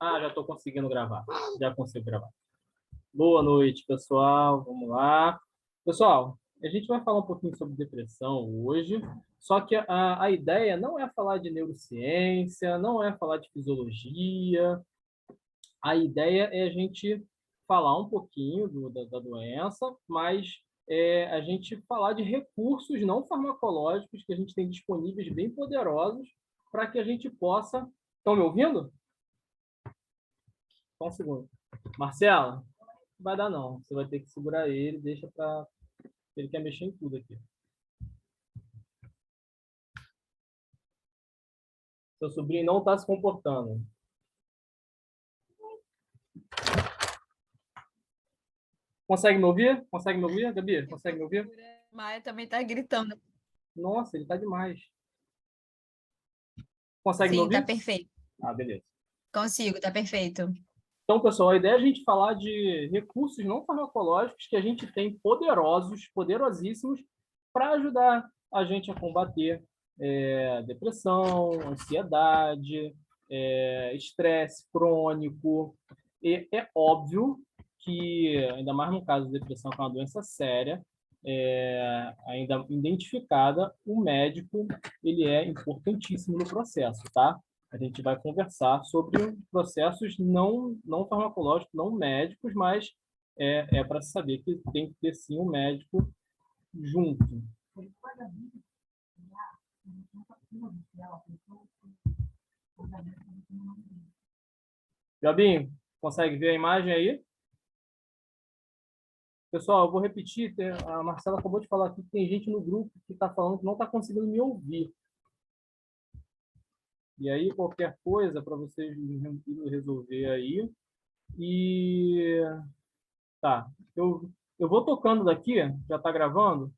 Ah, já estou conseguindo gravar. Já consigo gravar. Boa noite, pessoal. Vamos lá. Pessoal, a gente vai falar um pouquinho sobre depressão hoje, só que a ideia não é falar de neurociência, não é falar de fisiologia. A ideia é a gente falar um pouquinho da doença, mas a gente falar de recursos não farmacológicos que a gente tem disponíveis bem poderosos para que a gente possa... Estão me ouvindo? Só um segundo. Marcela, não vai dar não. Você vai ter que segurar ele, deixa para... Ele quer mexer em tudo aqui. Seu sobrinho não está se comportando. Consegue me ouvir? Consegue me ouvir, Gabi? Consegue me ouvir? Maia também está gritando. Nossa, ele está demais. Consegue me Sim, ouvir? está perfeito. Ah, beleza. Consigo, está perfeito. Então, pessoal, a ideia é a gente falar de recursos não farmacológicos que a gente tem poderosos, poderosíssimos, para ajudar a gente a combater depressão, ansiedade, estresse crônico. E é óbvio que, ainda mais no caso de depressão, que é uma doença séria, ainda identificada, o médico ele é importantíssimo no processo, tá? A gente vai conversar sobre processos não farmacológicos, não médicos, mas é para saber que tem que ter sim um médico junto. Jobim, consegue ver a imagem aí? Pessoal, eu vou repetir, a Marcela acabou de falar aqui que tem gente no grupo que está falando que não está conseguindo me ouvir. E aí, qualquer coisa para vocês resolver aí. E tá, eu vou tocando daqui, já está gravando.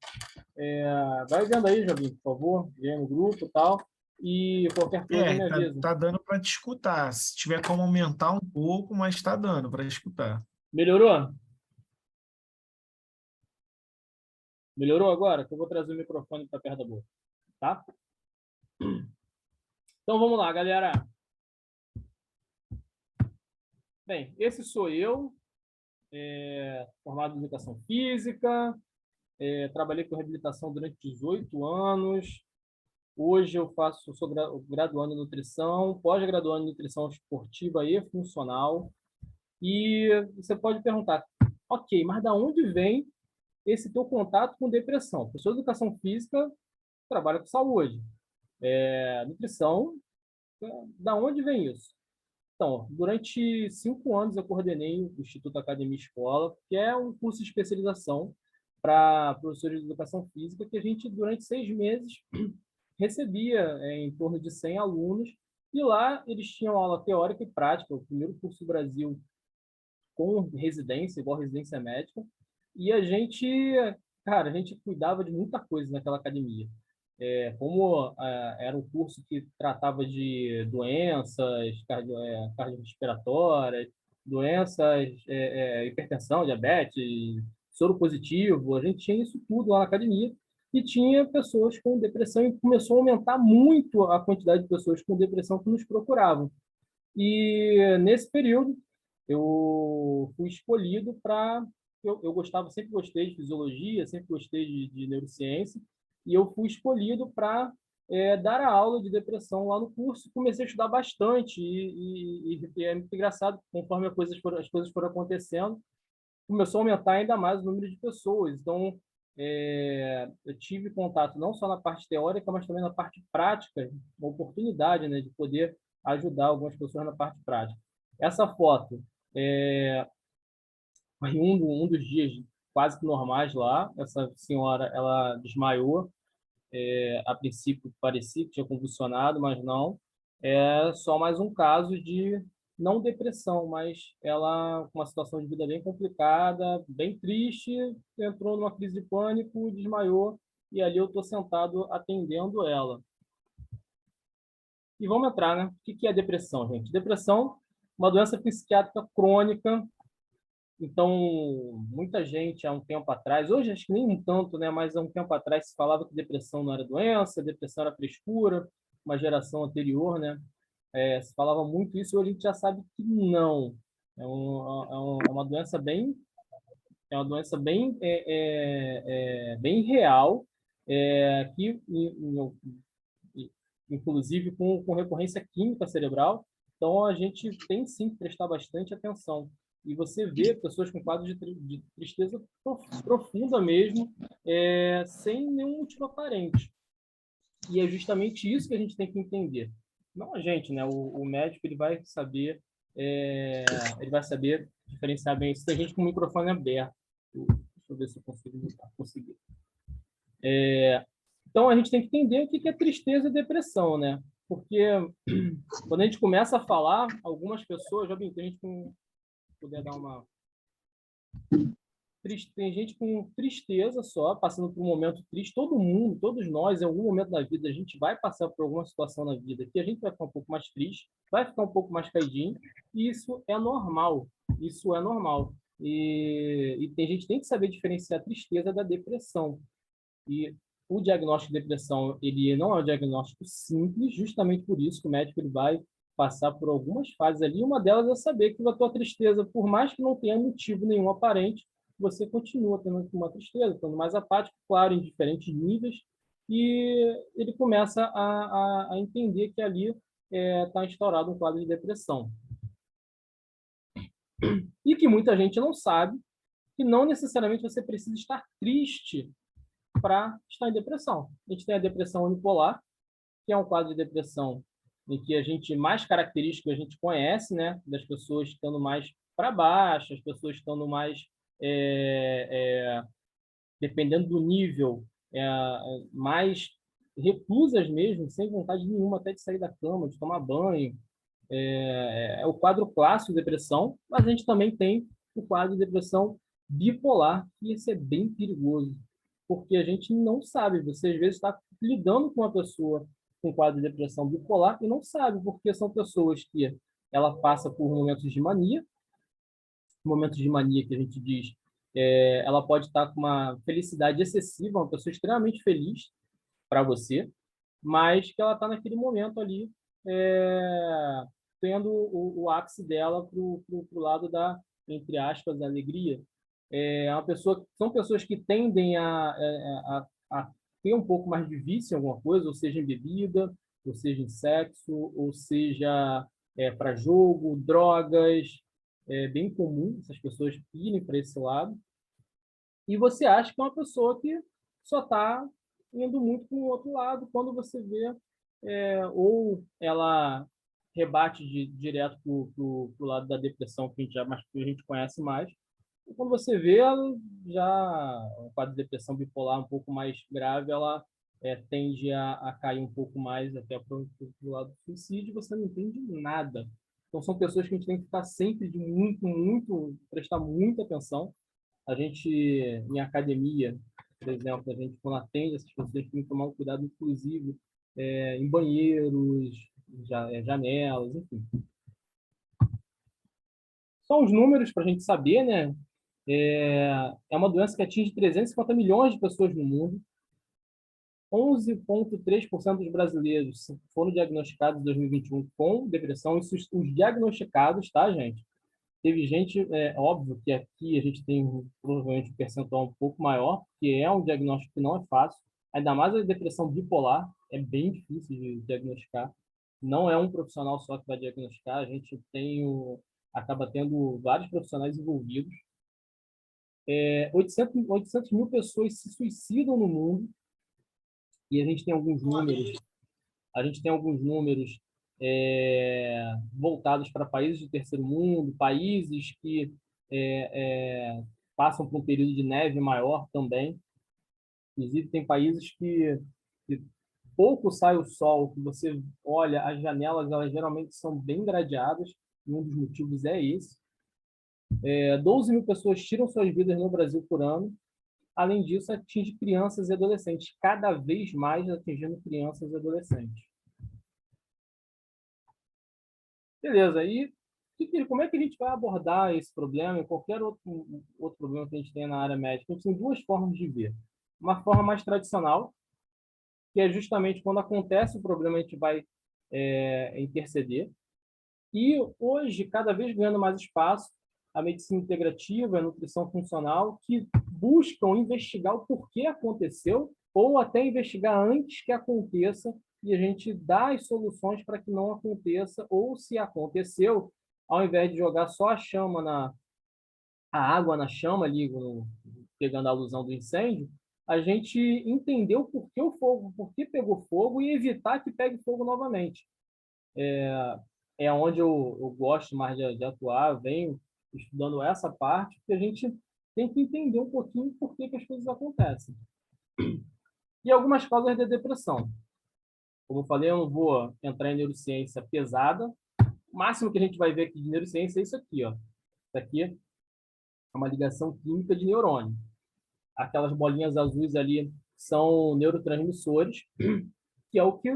Vai vendo aí, Jobim, por favor, vem no grupo e tal. E qualquer coisa me avisa. Tá dando para te escutar. Se tiver como aumentar um pouco, mas está dando para escutar. Melhorou? Melhorou agora? Que eu vou trazer o microfone para perto da boca, tá? Então vamos lá, galera. Bem, esse sou eu, formado em educação física, trabalhei com reabilitação durante 18 anos. Hoje eu sou graduando em nutrição, pós-graduando em nutrição esportiva e funcional. E você pode perguntar, ok, mas da onde vem esse teu contato com depressão? Professor de educação física trabalha com saúde. Nutrição, da onde vem isso? Então, durante 5 anos eu coordenei o Instituto Academia Escola, que é um curso de especialização para professores de educação física, que a gente, durante 6 meses, recebia em torno de 100 alunos, e lá eles tinham aula teórica e prática, o primeiro curso do Brasil com residência, igual residência médica, e cara, a gente cuidava de muita coisa naquela academia. Como era um curso que tratava de doenças cardiorrespiratórias, doenças, hipertensão, diabetes, soro positivo, a gente tinha isso tudo lá na academia, e tinha pessoas com depressão, e começou a aumentar muito a quantidade de pessoas com depressão que nos procuravam. E nesse período, eu fui escolhido para... sempre gostei de fisiologia, sempre gostei de neurociência, e eu fui escolhido para dar a aula de depressão lá no curso. Comecei a estudar bastante, e é muito engraçado, conforme as coisas foram acontecendo, começou a aumentar ainda mais o número de pessoas. Então, eu tive contato não só na parte teórica, mas também na parte prática, uma oportunidade, né, de poder ajudar algumas pessoas na parte prática. Essa foto foi um dos dias quase que normais lá. Essa senhora, ela desmaiou. A princípio parecia que tinha convulsionado, mas não. É só mais um caso de não depressão, mas ela com uma situação de vida bem complicada, bem triste, entrou numa crise de pânico, desmaiou, e ali eu estou sentado atendendo ela. E vamos entrar, né? O que é depressão, gente? Depressão, uma doença psiquiátrica crônica. Então, muita gente há um tempo atrás, hoje acho que nem um tanto, né? Mas há um tempo atrás se falava que depressão não era doença, depressão era frescura, uma geração anterior, né? Se falava muito isso, hoje a gente já sabe que não. É uma doença bem real, que inclusive com recorrência química cerebral. Então, a gente tem sim que prestar bastante atenção. E você vê pessoas com quadro de tristeza profunda mesmo, sem nenhum motivo aparente. E é justamente isso que a gente tem que entender. Não a gente, né? O médico ele vai saber diferenciar bem isso. Tem gente com o microfone aberto. Deixa eu ver se eu consigo mudar. Conseguir. Então, a gente tem que entender o que é tristeza e depressão, né? Porque quando a gente começa a falar, algumas pessoas, já tem gente com... Puder dar uma... Tem gente com tristeza só, passando por um momento triste. Todo mundo, todos nós, em algum momento da vida, a gente vai passar por alguma situação na vida que a gente vai ficar um pouco mais triste, vai ficar um pouco mais caidinho, e isso é normal. Isso é normal. E tem gente que tem que saber diferenciar a tristeza da depressão. E o diagnóstico de depressão, ele não é um diagnóstico simples, justamente por isso que o médico ele vai passar por algumas fases ali. Uma delas é saber que a tua tristeza, por mais que não tenha motivo nenhum aparente, você continua tendo uma tristeza, estando mais apático, claro, em diferentes níveis, e ele começa a entender que ali está instaurado um quadro de depressão. E que muita gente não sabe que não necessariamente você precisa estar triste para estar em depressão. A gente tem a depressão unipolar, que é um quadro de depressão em que a gente, mais característico a gente conhece, né, das pessoas estando mais para baixo, as pessoas estando mais, dependendo do nível, mais reclusas mesmo, sem vontade nenhuma até de sair da cama, de tomar banho. É o quadro clássico de depressão, mas a gente também tem o quadro de depressão bipolar, que esse é bem perigoso, porque a gente não sabe. Você, às vezes, está lidando com uma pessoa com quadro de depressão bipolar e não sabe, porque são pessoas que ela passa por momentos de mania que a gente diz, ela pode estar com uma felicidade excessiva, uma pessoa extremamente feliz para você, mas que ela está naquele momento ali, tendo o ápice dela para o lado da, entre aspas, alegria. São pessoas que tendem a ter um pouco mais de vício em alguma coisa, ou seja, em bebida, ou seja, em sexo, ou seja, para jogo, drogas. É bem comum essas pessoas irem para esse lado. E você acha que é uma pessoa que só está indo muito para o outro lado, quando você vê, ou ela rebate direto para o lado da depressão, que que a gente conhece mais, e quando você vê, ela já, o quadro de depressão bipolar um pouco mais grave, ela tende a cair um pouco mais até para o lado do suicídio, e você não entende nada. Então, são pessoas que a gente tem que ficar sempre de prestar muita atenção. A gente, em academia, por exemplo, a gente, quando atende essas pessoas, tem que tomar um cuidado, inclusive, em banheiros, janelas, enfim. São os números para a gente saber, né? É uma doença que atinge 350 milhões de pessoas no mundo. 11,3% dos brasileiros foram diagnosticados em 2021 com depressão. Isso os diagnosticados, tá, gente? Teve gente, óbvio que aqui a gente tem provavelmente um percentual um pouco maior, que é um diagnóstico que não é fácil. Ainda mais a depressão bipolar, é bem difícil de diagnosticar. Não é um profissional só que vai diagnosticar, a gente acaba tendo vários profissionais envolvidos. 800 mil pessoas se suicidam no mundo, e a gente tem alguns números voltados para países de terceiro mundo, países que passam por um período de neve maior também. Inclusive, tem países que pouco sai o sol, que você olha, as janelas, elas geralmente são bem gradeadas, e um dos motivos é esse. 12 mil pessoas tiram suas vidas no Brasil por ano. Além disso, atinge crianças e adolescentes, cada vez mais atingindo crianças e adolescentes. Beleza, e como é que a gente vai abordar esse problema e qualquer outro problema que a gente tem na área médica? A gente tem duas formas de ver. Uma forma mais tradicional, que é justamente quando acontece o problema, a gente vai interceder. E hoje, cada vez ganhando mais espaço, a medicina integrativa, a nutrição funcional, que buscam investigar o porquê aconteceu, ou até investigar antes que aconteça, e a gente dá as soluções para que não aconteça, ou se aconteceu, ao invés de jogar só a água na chama ali, pegando a alusão do incêndio, a gente entendeu por que o fogo, por que pegou fogo e evitar que pegue fogo novamente. É onde eu gosto mais de atuar, venho estudando essa parte, porque a gente tem que entender um pouquinho por que as coisas acontecem. E algumas causas de depressão. Como eu falei, eu não vou entrar em neurociência pesada. O máximo que a gente vai ver aqui de neurociência é isso aqui, ó. Isso aqui é uma ligação química de neurônio. Aquelas bolinhas azuis ali são neurotransmissores, que é o que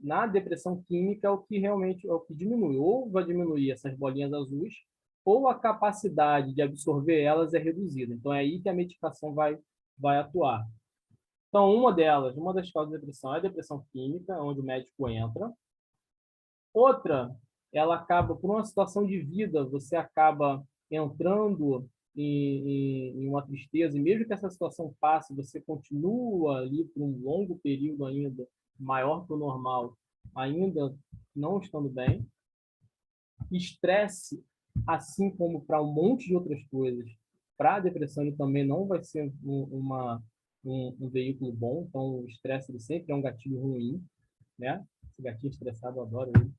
na depressão química é o que realmente é o que diminui. Ou vai diminuir essas bolinhas azuis, ou a capacidade de absorver elas é reduzida. Então é aí que a medicação vai atuar. Então uma das causas da depressão é a depressão química, onde o médico entra. Outra, ela acaba por uma situação de vida, você acaba entrando em uma tristeza, e mesmo que essa situação passe, você continua ali por um longo período ainda, maior que o normal, ainda não estando bem. Estresse, assim como para um monte de outras coisas, para a depressão ele também não vai ser um veículo bom, então o estresse ele sempre é um gatilho ruim, né? Esse gatilho estressado eu adoro ele.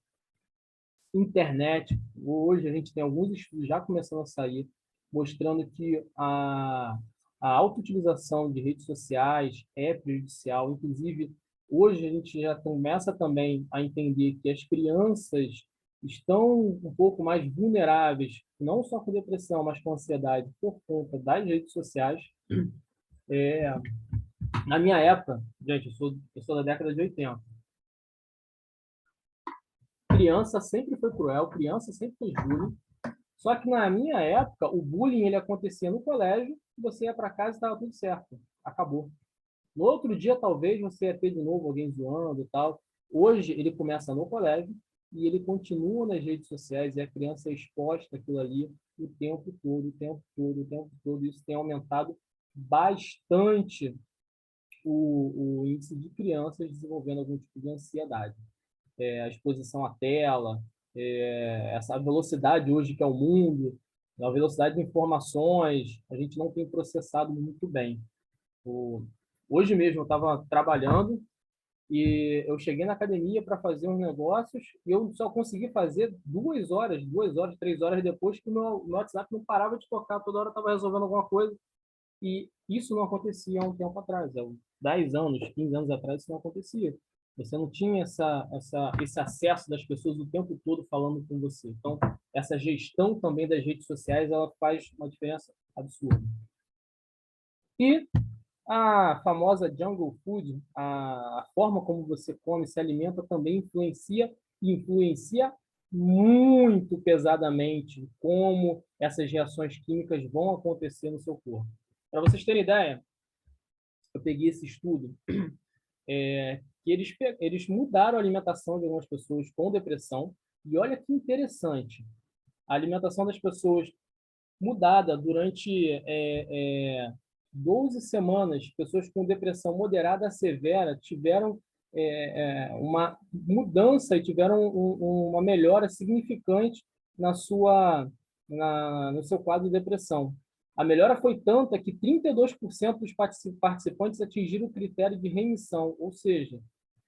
Internet, hoje a gente tem alguns estudos já começando a sair, mostrando que a autoutilização de redes sociais é prejudicial. Inclusive, hoje a gente já começa também a entender que as crianças estão um pouco mais vulneráveis, não só com depressão, mas com ansiedade, por conta das redes sociais. Na minha época, gente, eu sou da década de 80. Criança sempre foi cruel, criança sempre fez bullying. Só que na minha época, o bullying ele acontecia no colégio, você ia para casa e estava tudo certo. Acabou. No outro dia, talvez, você ia ter de novo alguém zoando e tal. Hoje, ele começa no colégio e ele continua nas redes sociais e a criança é exposta àquilo ali o tempo todo, o tempo todo, o tempo todo. Isso tem aumentado bastante o índice de crianças desenvolvendo algum tipo de ansiedade. A exposição à tela, essa velocidade hoje que é o mundo, a velocidade de informações, a gente não tem processado muito bem. Hoje mesmo eu estava trabalhando e eu cheguei na academia para fazer uns negócios e eu só consegui fazer 2 horas, 3 horas depois que o meu WhatsApp não parava de tocar, toda hora eu estava resolvendo alguma coisa. E isso não acontecia há um tempo atrás, há 10 anos, 15 anos atrás, isso não acontecia. Você não tinha esse acesso das pessoas o tempo todo falando com você. Então, essa gestão também das redes sociais, ela faz uma diferença absurda. E a famosa jungle food, a forma como você come, se alimenta, também influencia muito pesadamente como essas reações químicas vão acontecer no seu corpo. Para vocês terem ideia, eu peguei esse estudo que eles mudaram a alimentação de algumas pessoas com depressão, e olha que interessante, a alimentação das pessoas mudada durante 12 semanas, pessoas com depressão moderada a severa tiveram uma mudança e tiveram uma melhora significante no seu quadro de depressão. A melhora foi tanta que 32% dos participantes atingiram o critério de remissão, ou seja,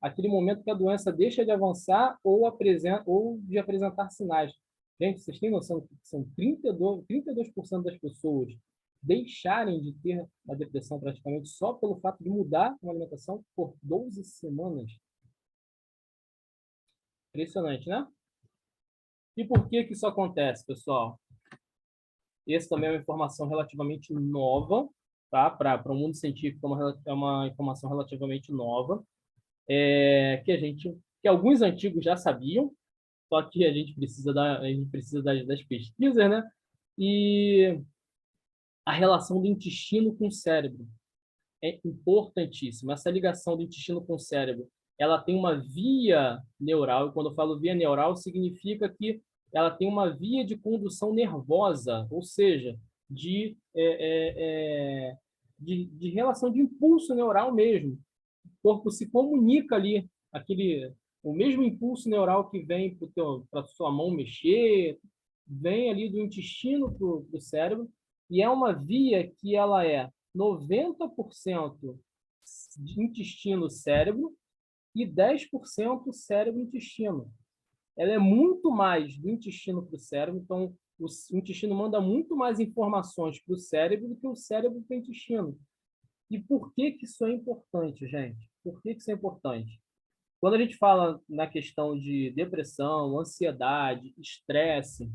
aquele momento que a doença deixa de avançar ou de apresentar sinais. Gente, vocês têm noção que são 32% das pessoas deixarem de ter a depressão praticamente só pelo fato de mudar uma alimentação por 12 semanas? Impressionante, né? E por que isso acontece, pessoal? Essa também é uma informação relativamente nova, tá? Para o mundo científico é uma informação relativamente nova, que alguns antigos já sabiam, só que a gente precisa das pesquisas, né? E a relação do intestino com o cérebro é importantíssima. Essa ligação do intestino com o cérebro, ela tem uma via neural, e quando eu falo via neural, significa que ela tem uma via de condução nervosa, ou seja, de relação de impulso neural mesmo. O corpo se comunica ali, o mesmo impulso neural que vem para a sua mão mexer, vem ali do intestino para o cérebro, e é uma via que ela é 90% de intestino-cérebro e 10% cérebro-intestino. Ela é muito mais do intestino para o cérebro, então o intestino manda muito mais informações para o cérebro do que o cérebro para o intestino. E por que que isso é importante, gente? Por que que isso é importante? Quando a gente fala na questão de depressão, ansiedade, estresse,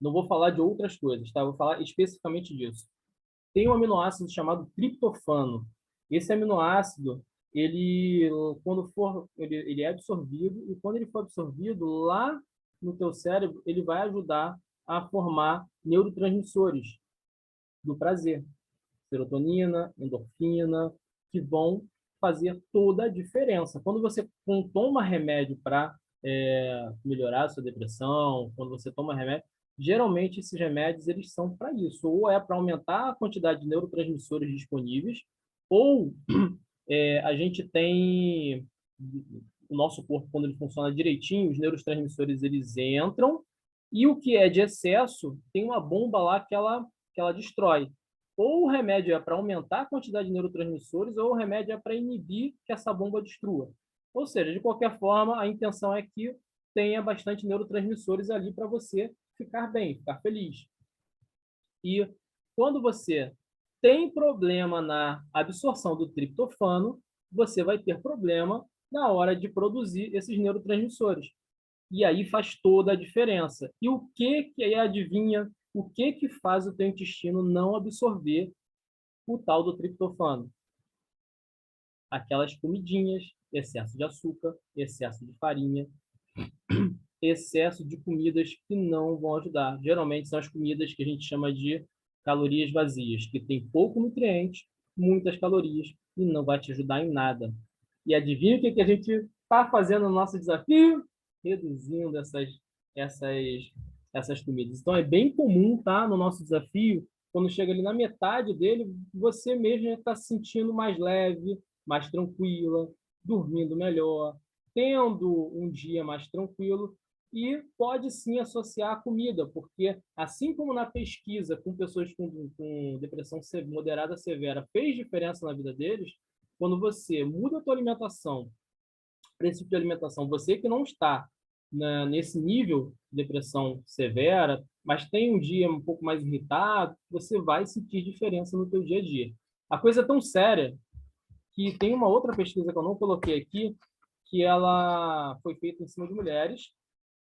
não vou falar de outras coisas, tá? Eu vou falar especificamente disso. Tem um aminoácido chamado triptofano. Esse aminoácido, ele é absorvido, e quando ele for absorvido lá no teu cérebro, ele vai ajudar a formar neurotransmissores do prazer, serotonina, endorfina, que vão fazer toda a diferença. Quando você toma remédio para melhorar a sua depressão, quando você toma remédio, geralmente esses remédios eles são para isso, ou é para aumentar a quantidade de neurotransmissores disponíveis, ou a gente tem o nosso corpo, quando ele funciona direitinho, os neurotransmissores eles entram, e o que é de excesso tem uma bomba lá que ela destrói. Ou o remédio é para aumentar a quantidade de neurotransmissores, ou o remédio é para inibir que essa bomba destrua. Ou seja, de qualquer forma, a intenção é que tenha bastante neurotransmissores ali para você ficar bem, ficar feliz. E quando você tem problema na absorção do triptofano, você vai ter problema na hora de produzir esses neurotransmissores. E aí faz toda a diferença. E o que aí adivinha? O que faz o teu intestino não absorver o tal do triptofano? Aquelas comidinhas, excesso de açúcar, excesso de farinha, excesso de comidas que não vão ajudar. Geralmente são as comidas que a gente chama de calorias vazias, que tem pouco nutriente, muitas calorias e não vai te ajudar em nada. E adivinha o que a gente está fazendo no nosso desafio? Reduzindo essas comidas. Então é bem comum, tá, no nosso desafio, quando chega ali na metade dele, você mesmo está se sentindo mais leve, mais tranquila, dormindo melhor, tendo um dia mais tranquilo, e pode sim associar a comida, porque assim como na pesquisa com pessoas com depressão moderada severa fez diferença na vida deles, quando você muda a tua alimentação, para esse tipo de alimentação, você que não está nesse nível de depressão severa, mas tem um dia um pouco mais irritado, você vai sentir diferença no teu dia a dia. A coisa é tão séria que tem uma outra pesquisa que eu não coloquei aqui, que ela foi feita em cima de mulheres,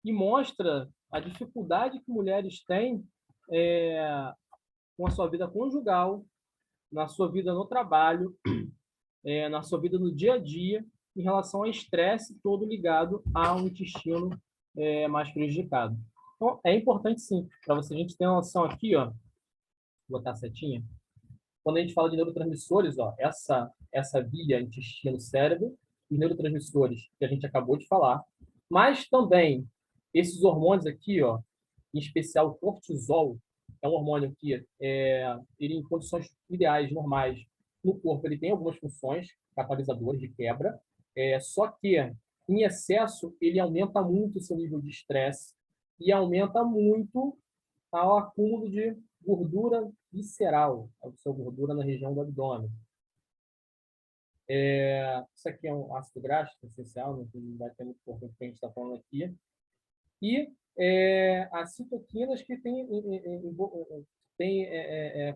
e mostra a dificuldade que mulheres têm com a sua vida conjugal, na sua vida no trabalho, na sua vida no dia a dia, em relação ao estresse todo ligado ao intestino mais prejudicado. Então, é importante sim, para a gente ter uma noção aqui, ó, vou botar a setinha, quando a gente fala de neurotransmissores, ó, essa via intestino-cérebro, e neurotransmissores que a gente acabou de falar, mas também esses hormônios aqui, ó, em especial o cortisol, é um hormônio que, ele em condições ideais, normais, no corpo, ele tem algumas funções catalisadoras de quebra, só que em excesso ele aumenta muito o seu nível de estresse e aumenta muito o acúmulo de gordura visceral, a sua gordura na região do abdômen. Isso aqui é um ácido graxo essencial, não vai ter muito pouco que a gente está falando aqui. E as citoquinas que têm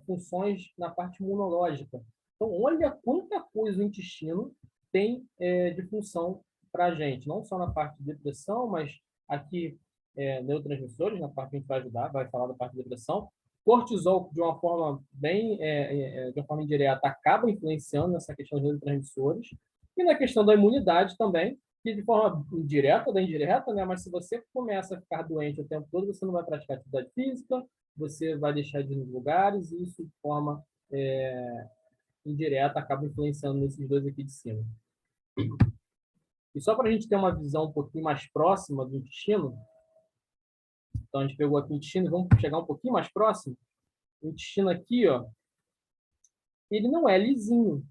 funções na parte imunológica. Então, olha quanta coisa o intestino tem de função para a gente, não só na parte de depressão, mas aqui neurotransmissores, na parte que a gente vai ajudar, vai falar da parte de depressão. Cortisol, de uma forma de uma forma indireta, acaba influenciando nessa questão dos neurotransmissores. E na questão da imunidade também, que de forma direta ou indireta, né? Mas se você começa a ficar doente o tempo todo, você não vai praticar atividade física, você vai deixar de ir nos lugares, e isso de forma indireta acaba influenciando nesses dois aqui de cima. E só para a gente ter uma visão um pouquinho mais próxima do intestino, então a gente pegou aqui o intestino e vamos chegar um pouquinho mais próximo. O intestino aqui, ó, ele não é lisinho.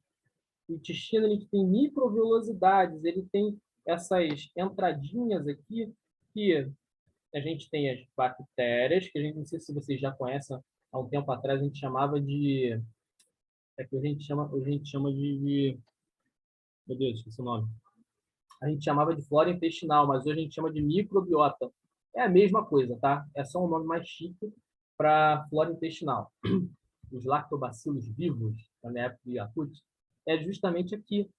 O intestino ele tem microvilosidades, ele tem essas entradinhas aqui que a gente tem as bactérias, que a gente não sei se vocês já conhecem, há um tempo atrás a gente chamava de que a gente chama de meu Deus, esqueci o nome. A gente chamava de flora intestinal, mas hoje a gente chama de microbiota. É a mesma coisa, tá? É só um nome mais chique para flora intestinal. Os lactobacilos vivos, na minha época de Yakut, é justamente aqui.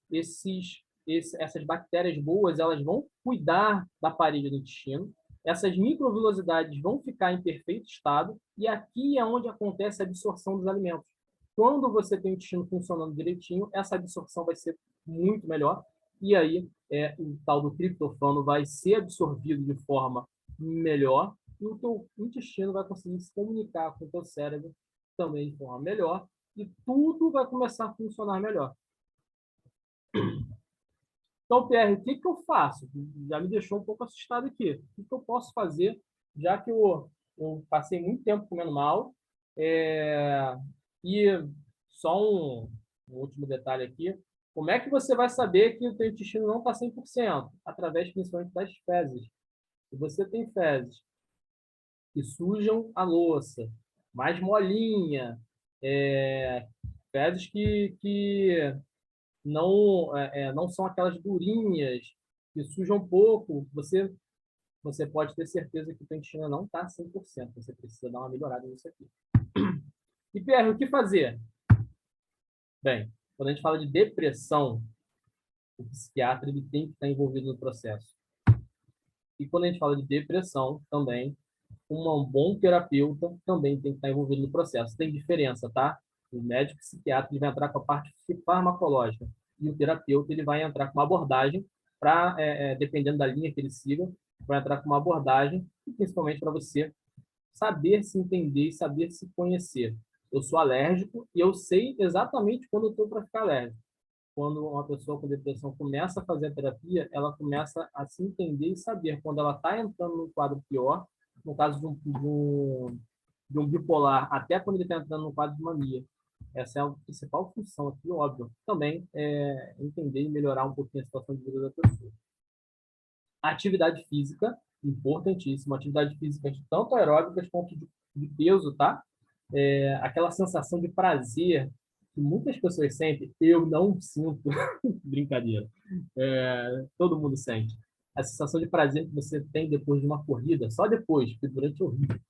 Essas bactérias boas, elas vão cuidar da parede do intestino, essas microvilosidades vão ficar em perfeito estado, e aqui é onde acontece a absorção dos alimentos. Quando você tem o intestino funcionando direitinho, essa absorção vai ser muito melhor, e aí o tal do triptofano vai ser absorvido de forma melhor, e o teu intestino vai conseguir se comunicar com o teu cérebro também de forma melhor, e tudo vai começar a funcionar melhor. Então, Pierre, o que que eu faço? Já me deixou um pouco assustado aqui. O que que eu posso fazer, já que eu passei muito tempo comendo mal? E só um último detalhe aqui. Como é que você vai saber que o teu intestino não está 100%? Através, principalmente, das fezes. Se você tem fezes que sujam a louça, mais molinha, fezes que não são aquelas durinhas, que sujam um pouco, você pode ter certeza que o teu intestino não está 100%. Você precisa dar uma melhorada nisso aqui. E, Pierre, o que fazer? Bem, quando a gente fala de depressão, o psiquiatra ele tem que estar envolvido no processo. E quando a gente fala de depressão, também, um bom terapeuta também tem que estar envolvido no processo. Tem diferença, tá? O médico psiquiatra ele vai entrar com a parte farmacológica e o terapeuta ele vai entrar com uma abordagem para, dependendo da linha que ele siga, vai entrar com uma abordagem, principalmente para você saber se entender e saber se conhecer. Eu sou alérgico e eu sei exatamente quando eu estou para ficar alérgico. Quando uma pessoa com depressão começa a fazer a terapia, ela começa a se entender e saber quando ela está entrando num quadro pior, no caso de um bipolar, até quando ele está entrando num quadro de mania. Essa é a principal função aqui, óbvio. Também é entender e melhorar um pouquinho a situação de vida da pessoa. Atividade física, importantíssima. Atividade física tanto aeróbicas quanto de peso, tá? Aquela sensação de prazer que muitas pessoas sentem, eu não sinto. Brincadeira. Todo mundo sente. A sensação de prazer que você tem depois de uma corrida, só depois, porque durante é horrível.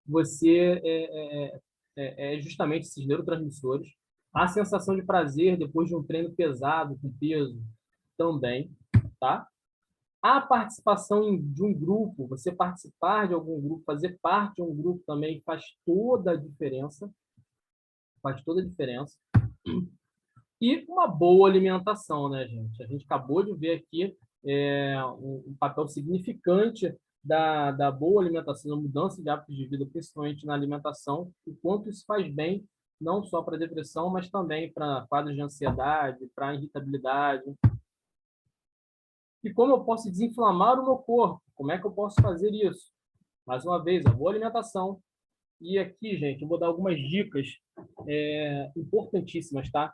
Você justamente esses neurotransmissores. A sensação de prazer depois de um treino pesado, com peso, também, tá? A participação de um grupo, você participar de algum grupo, fazer parte de um grupo também faz toda a diferença. Faz toda a diferença. E uma boa alimentação, né, gente? A gente acabou de ver aqui um papel significante da boa alimentação, da mudança de hábitos de vida, principalmente na alimentação, o quanto isso faz bem, não só para a depressão, mas também para quadros de ansiedade, para irritabilidade. E como eu posso desinflamar o meu corpo? Como é que eu posso fazer isso? Mais uma vez, a boa alimentação. E aqui, gente, eu vou dar algumas dicas importantíssimas, tá?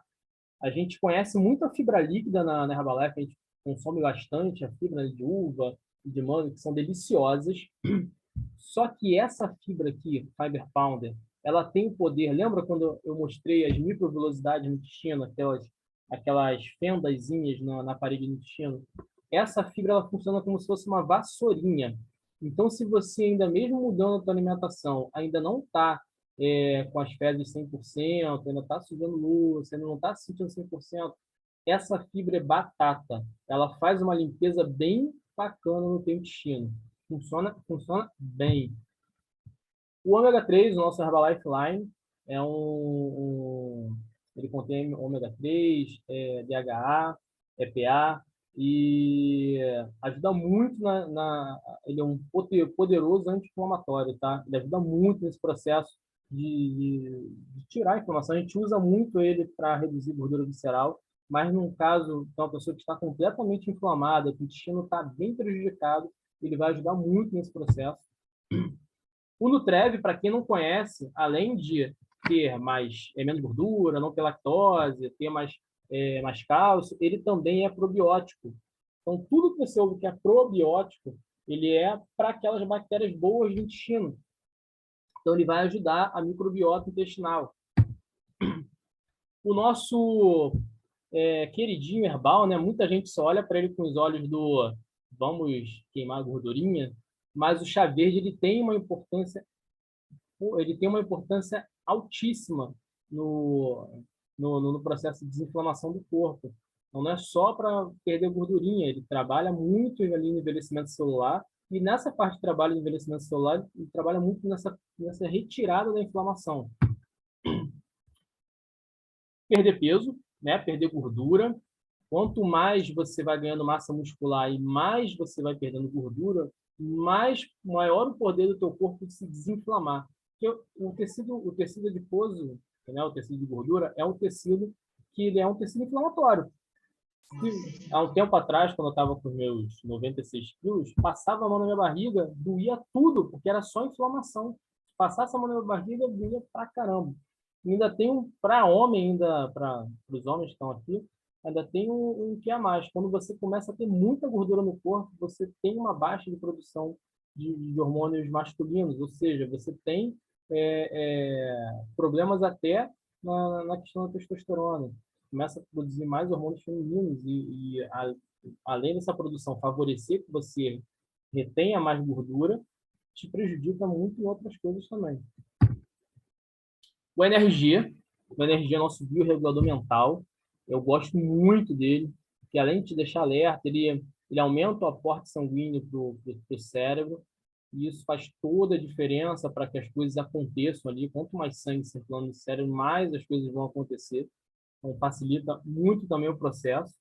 A gente conhece muito a fibra líquida na Herbalife, a gente consome bastante a fibra de uva e de manga, que são deliciosas. Só que essa fibra aqui, Fiber Pounder, ela tem o poder. Lembra quando eu mostrei as microvilosidades no intestino, aquelas fendazinhas na parede do intestino? Essa fibra ela funciona como se fosse uma vassourinha. Então, se você ainda mesmo mudando a sua alimentação, ainda não está com as fezes 100%, ainda está sujando luz, ainda não está se sentindo 100%, essa fibra é batata. Ela faz uma limpeza bem bacana no teu intestino. Funciona bem. O ômega 3, o nosso Herbalife Line, ele contém ômega 3, DHA, EPA, e ajuda muito ele é um poderoso anti-inflamatório, tá? Ele ajuda muito nesse processo de tirar a inflamação. A gente usa muito ele para reduzir gordura visceral mas num caso de uma pessoa que está completamente inflamada, que o intestino está bem prejudicado, ele vai ajudar muito nesse processo. O Nutrev, para quem não conhece, além de ter menos gordura, não ter lactose, ter mais cálcio, ele também é probiótico. Então, tudo que você ouve que é probiótico, ele é para aquelas bactérias boas do intestino. Então, ele vai ajudar a microbiota intestinal. O nosso queridinho herbal, né? Muita gente só olha para ele com os olhos do vamos queimar a gordurinha, mas o chá verde ele tem uma importância altíssima no processo de desinflamação do corpo. Então, não é só para perder gordurinha, ele trabalha muito ali no envelhecimento celular, e nessa parte de trabalho de envelhecimento celular, ele trabalha muito nessa retirada da inflamação. Perder peso, né? Perder gordura. Quanto mais você vai ganhando massa muscular e mais você vai perdendo gordura, maior o poder do teu corpo de se desinflamar. Porque o tecido adiposo, né, o tecido de gordura, é um tecido que ele é um tecido inflamatório. Há um tempo atrás, quando eu estava com meus 96 quilos, passava a mão na minha barriga, doía tudo, porque era só inflamação. Passasse a mão na minha barriga, doía pra caramba. E ainda tem para homem, ainda para os homens que estão aqui, ainda tem um que é a mais. Quando você começa a ter muita gordura no corpo, você tem uma baixa de produção de hormônios masculinos, ou seja, você tem problemas até na questão da testosterona. Começa a produzir mais hormônios femininos além dessa produção favorecer que você retenha mais gordura, te prejudica muito em outras coisas também. O NRG é nosso biorregulador mental. Eu gosto muito dele, que além de te deixar alerta, ele aumenta o aporte sanguíneo para o cérebro, e isso faz toda a diferença para que as coisas aconteçam ali. Quanto mais sangue circulando no cérebro, mais as coisas vão acontecer. Então, facilita muito também o processo.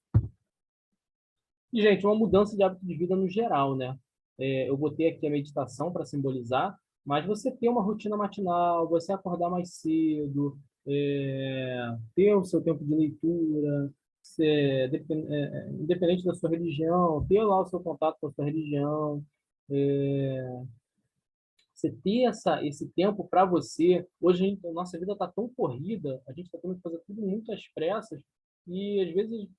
E, gente, uma mudança de hábito de vida no geral, né? Eu botei aqui a meditação para simbolizar, mas você ter uma rotina matinal, você acordar mais cedo, ter o seu tempo de leitura, independente da sua religião, ter lá o seu contato com a sua religião, você ter esse tempo para você. Hoje a nossa vida está tão corrida, a gente está tendo que fazer tudo muito às pressas, e às vezes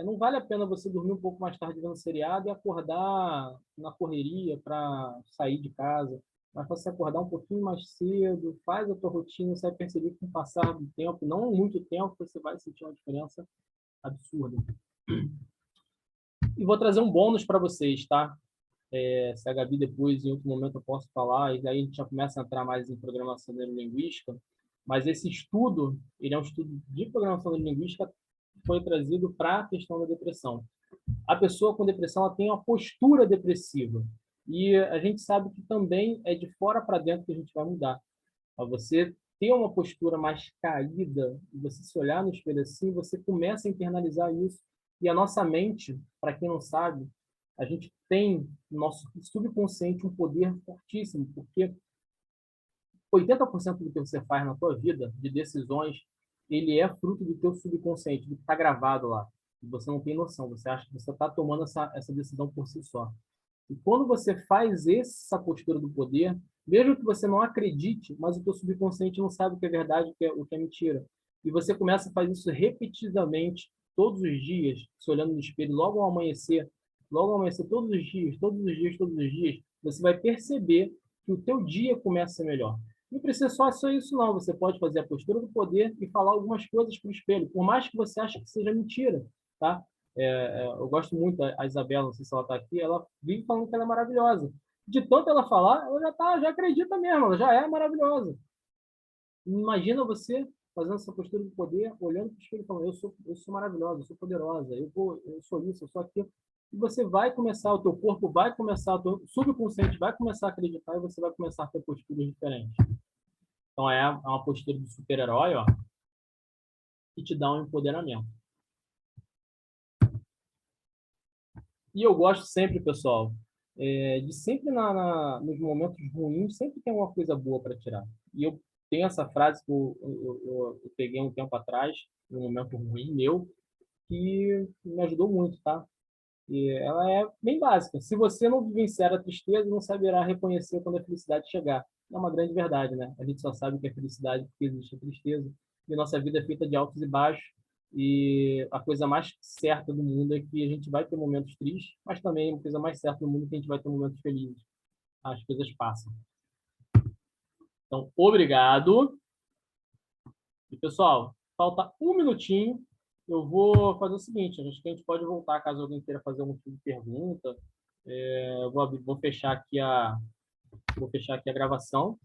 não vale a pena você dormir um pouco mais tarde vendo seriado e acordar na correria para sair de casa. Mas você acordar um pouquinho mais cedo, faz a tua rotina, você vai perceber que com o passar do tempo, não muito tempo, você vai sentir uma diferença absurda. E vou trazer um bônus para vocês, tá? Se a Gabi depois, em outro momento, eu posso falar, e aí a gente já começa a entrar mais em programação neurolinguística, mas esse estudo, ele é um estudo de programação neurolinguística que foi trazido para a questão da depressão. A pessoa com depressão ela tem uma postura depressiva, e a gente sabe que também é de fora para dentro que a gente vai mudar. Você ter uma postura mais caída, você se olhar no espelho assim, você começa a internalizar isso, e a nossa mente, para quem não sabe, a gente tem no nosso subconsciente um poder fortíssimo, porque 80% do que você faz na tua vida, de decisões, ele é fruto do teu subconsciente, do que está gravado lá. E você não tem noção, você acha que você está tomando essa decisão por si só. E quando você faz essa postura do poder, mesmo que você não acredite, mas o teu subconsciente não sabe o que é verdade, o que é mentira. E você começa a fazer isso repetidamente, todos os dias, se olhando no espelho, logo ao amanhecer, todos os dias, todos os dias, todos os dias, você vai perceber que o teu dia começa a ser melhor. Não precisa só isso, não. Você pode fazer a postura do poder e falar algumas coisas para o espelho, por mais que você ache que seja mentira, tá? Eu gosto muito da Isabela, não sei se ela está aqui, ela vive falando que ela é maravilhosa. De tanto ela falar, ela já acredita mesmo, ela já é maravilhosa. Imagina você fazendo essa postura do poder, olhando para o espelho e falando, eu sou maravilhosa, eu sou poderosa, eu sou isso, eu sou aquilo. E você vai começar, o teu corpo vai começar, o teu subconsciente vai começar a acreditar e você vai começar a ter posturas diferentes. Então, é uma postura de super-herói, ó, que te dá um empoderamento. E eu gosto sempre, pessoal, de sempre nos momentos ruins, sempre tem uma coisa boa para tirar. E eu tenho essa frase que eu peguei um tempo atrás, um momento ruim meu, que me ajudou muito, tá? E ela é bem básica. Se você não vivenciar a tristeza, não saberá reconhecer quando a felicidade chegar. É uma grande verdade, né? A gente só sabe que é felicidade porque existe a tristeza. E nossa vida é feita de altos e baixos. E a coisa mais certa do mundo é que a gente vai ter momentos tristes, mas também a coisa mais certa do mundo é que a gente vai ter momentos felizes. As coisas passam. Então, obrigado. E, pessoal, falta um minutinho. Eu vou fazer o seguinte, acho que a gente pode voltar caso alguém queira fazer algum tipo de pergunta. Eu vou fechar aqui a gravação.